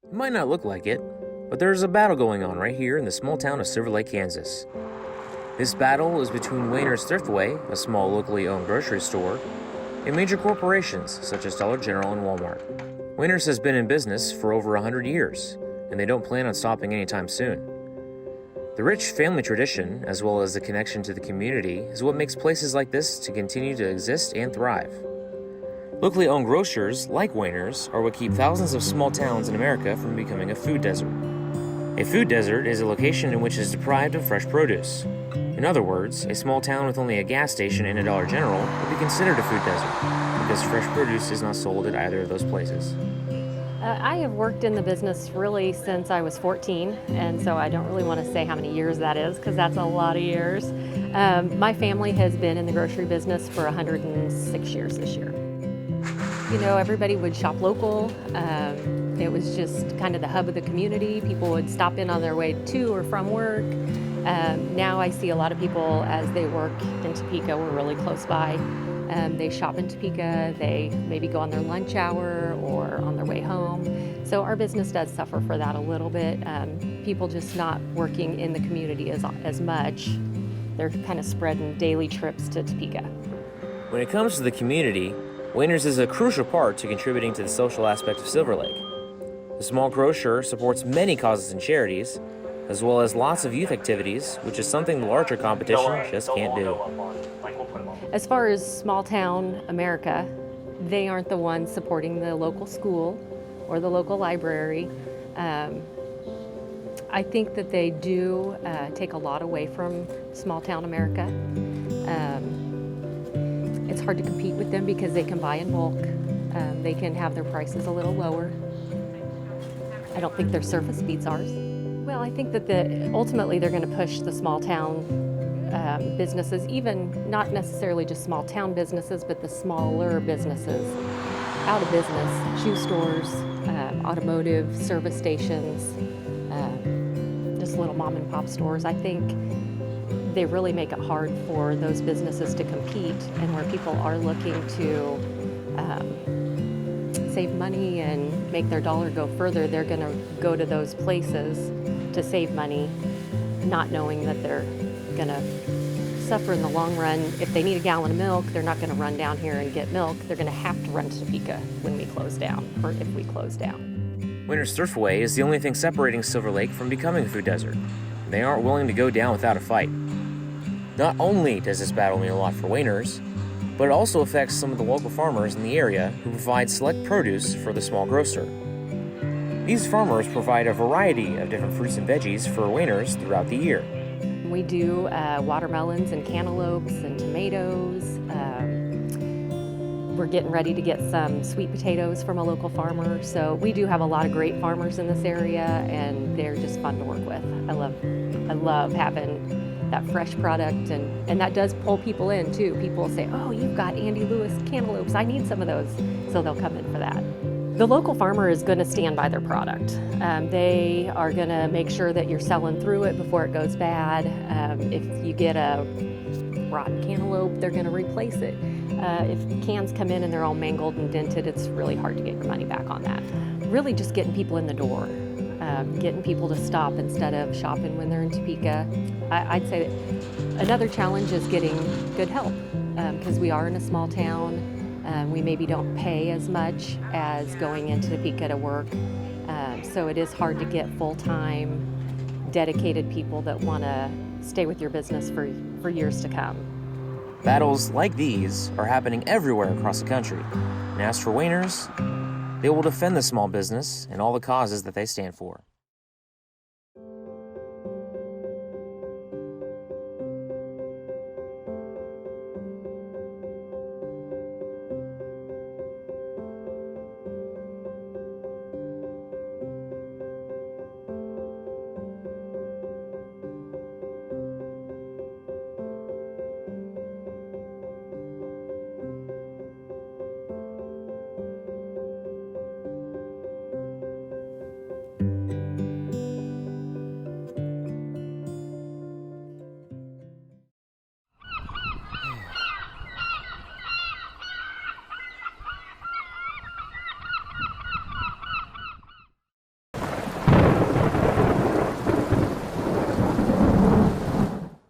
It might not look like it, but there's a battle going on right here in the small town of Silver Lake, Kansas. This battle is between Wayner's Thriftway, a small locally owned grocery store, and major corporations such as Dollar General and Walmart. Wayner's has been in business for over 100 years, and they don't plan on stopping anytime soon. The rich family tradition, as well as the connection to the community, is what makes places like this to continue to exist and thrive. Locally owned grocers, like Wayner's, are what keep thousands of small towns in America from becoming a food desert. A food desert is a location in which is deprived of fresh produce. In other words, a small town with only a gas station and a Dollar General would be considered a food desert, because fresh produce is not sold at either of those places. I have worked in the business really since I was 14, and so I don't really want to say how many years that is because that's a lot of years. My family has been in the grocery business for 106 years this year. You know, everybody would shop local. It was just kind of the hub of the community. People would stop in on their way to or from work. Now I see a lot of people as they work in Topeka. We're really close by. They shop in Topeka, they maybe go on their lunch hour or on their way home. So our business does suffer for that a little bit. People just not working in the community as much. They're kind of spreading daily trips to Topeka. When it comes to the community, Wayner's is a crucial part to contributing to the social aspect of Silver Lake. The small grocer supports many causes and charities, as well as lots of youth activities, which is something the larger competition just can't do. As far as small town America, they aren't the ones supporting the local school or the local library. I think that they do take a lot away from small town America. It's hard to compete with them because they can buy in bulk. They can have their prices a little lower. I don't think their service beats ours. Well, I think that ultimately they're going to push the small town businesses, even not necessarily just small town businesses, but the smaller businesses out of business. Shoe stores, automotive service stations, just little mom and pop stores. I think they really make it hard for those businesses to compete, and where people are looking to save money and make their dollar go further, they're going to go to those places to save money, not knowing that they're going to suffer in the long run. If they need a gallon of milk, they're not going to run down here and get milk. They're going to have to run to Topeka when we close down, or if we close down. Wayner's Thriftway is the only thing separating Silver Lake from becoming a food desert. They aren't willing to go down without a fight. Not only does this battle mean a lot for Wayner's, but it also affects some of the local farmers in the area who provide select produce for the small grocer. These farmers provide a variety of different fruits and veggies for Wayner's throughout the year. We do watermelons and cantaloupes and tomatoes. We're getting ready to get some sweet potatoes from a local farmer. So we do have a lot of great farmers in this area, and they're just fun to work with. I love having that fresh product, and that does pull people in too. People say, oh, you've got Andy Lewis cantaloupes, I need some of those. So they'll come in for that. The local farmer is going to stand by their product. They are going to make sure that you're selling through it before it goes bad. If you get a rotten cantaloupe, they're going to replace it. If cans come in and they're all mangled and dented, it's really hard to get your money back on that. Really just getting people in the door, getting people to stop instead of shopping when they're in Topeka. I'd say that another challenge is getting good help, because we are in a small town. We maybe don't pay as much as going into Topeka to work. So it is hard to get full-time, dedicated people that want to stay with your business for years to come. Battles like these are happening everywhere across the country. And as for Wayner's, they will defend the small business and all the causes that they stand for.